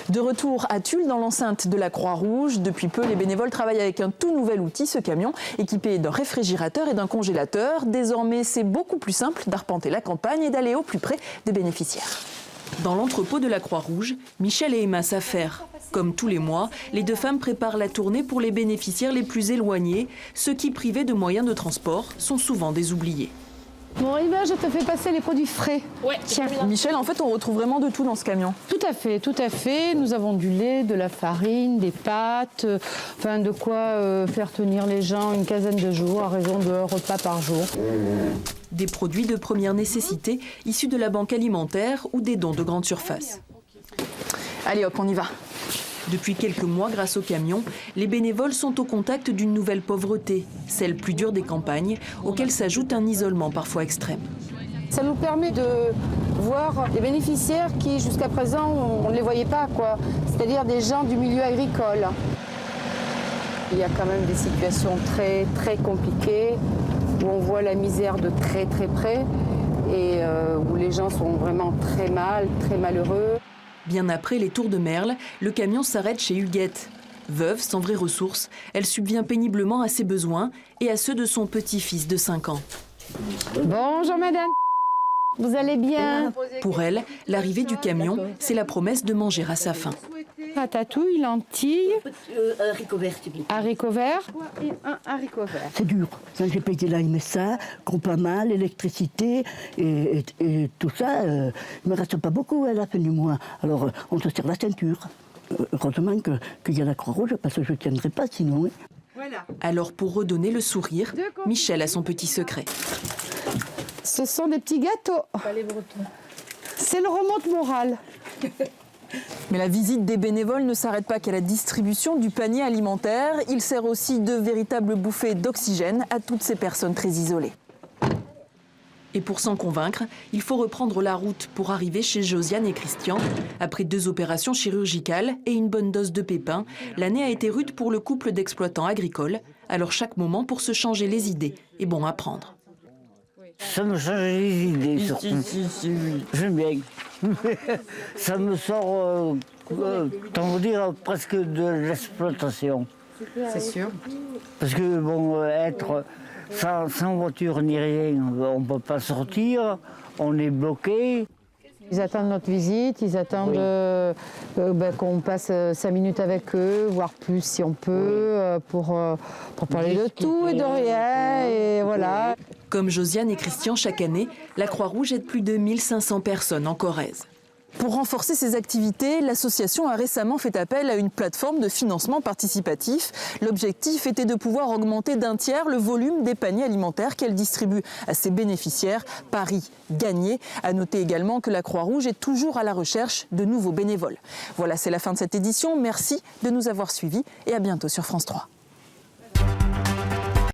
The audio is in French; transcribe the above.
De retour à Tulle, dans l'enceinte de la Croix-Rouge, depuis peu, les bénévoles travaillent avec un tout nouvel outil, ce camion, équipé d'un réfrigérateur et d'un congélateur. Désormais, c'est beaucoup plus simple d'arpenter la campagne et d'aller au plus près des bénéficiaires. Dans l'entrepôt de la Croix-Rouge, Michel et Emma s'affairent. Comme tous les mois, les deux femmes préparent la tournée pour les bénéficiaires les plus éloignés. Ceux qui, privés de moyens de transport, sont souvent des oubliés. Bon, Emma, je te fais passer les produits frais. Ouais. Tiens. Michel, en fait, on retrouve vraiment de tout dans ce camion. Tout à fait, tout à fait. Nous avons du lait, de la farine, des pâtes, enfin de quoi faire tenir les gens une quinzaine de jours à raison de 1 repas par jour. Des produits de première nécessité issus de la banque alimentaire ou des dons de grande surface. Allez hop, on y va. Depuis quelques mois, grâce au camion, les bénévoles sont au contact d'une nouvelle pauvreté, celle plus dure des campagnes, auquel s'ajoute un isolement parfois extrême. Ça nous permet de voir les bénéficiaires qui, jusqu'à présent, on ne les voyait pas, quoi. C'est-à-dire des gens du milieu agricole. Il y a quand même des situations très, très compliquées, où on voit la misère de très, très près, et où les gens sont vraiment très mal, très malheureux. Bien après les Tours de Merle, le camion s'arrête chez Huguette. Veuve, sans vraies ressources, elle subvient péniblement à ses besoins et à ceux de son petit-fils de 5 ans. Bonjour madame, vous allez bien? Pour elle, l'arrivée du camion, c'est la promesse de manger à sa faim. Ratatouille, lentilles, Haricots verts. et un haricot vert. C'est dur. Quand j'ai payé la MSA, gros pas mal, l'électricité et tout ça, il ne me reste pas beaucoup à la fin du mois. Alors on se serre la ceinture. Heureusement qu'il y a la Croix-Rouge parce que je ne tiendrai pas sinon. Hein. Voilà. Alors pour redonner le sourire, Michel a son petit secret. Ce sont des petits gâteaux. C'est le remonte moral. Mais la visite des bénévoles ne s'arrête pas qu'à la distribution du panier alimentaire. Il sert aussi de véritable bouffée d'oxygène à toutes ces personnes très isolées. Et pour s'en convaincre, il faut reprendre la route pour arriver chez Josiane et Christian. Après 2 opérations chirurgicales et une bonne dose de pépins, l'année a été rude pour le couple d'exploitants agricoles. Alors chaque moment pour se changer les idées est bon à prendre. Ça me change les idées, surtout. J'aime bien. Ça me sort, comment dire, presque de l'exploitation. C'est sûr. Parce que, bon, être sans voiture ni rien, on ne peut pas sortir, on est bloqué. Ils attendent notre visite, ils attendent qu'on passe 5 minutes avec eux, voire plus si on peut, pour parler de tout et de rien, et voilà. Comme Josiane et Christian, chaque année, la Croix-Rouge aide plus de 1500 personnes en Corrèze. Pour renforcer ses activités, l'association a récemment fait appel à une plateforme de financement participatif. L'objectif était de pouvoir augmenter d'1 tiers le volume des paniers alimentaires qu'elle distribue à ses bénéficiaires. Pari gagné. À noter également que la Croix-Rouge est toujours à la recherche de nouveaux bénévoles. Voilà, c'est la fin de cette édition. Merci de nous avoir suivis et à bientôt sur France 3.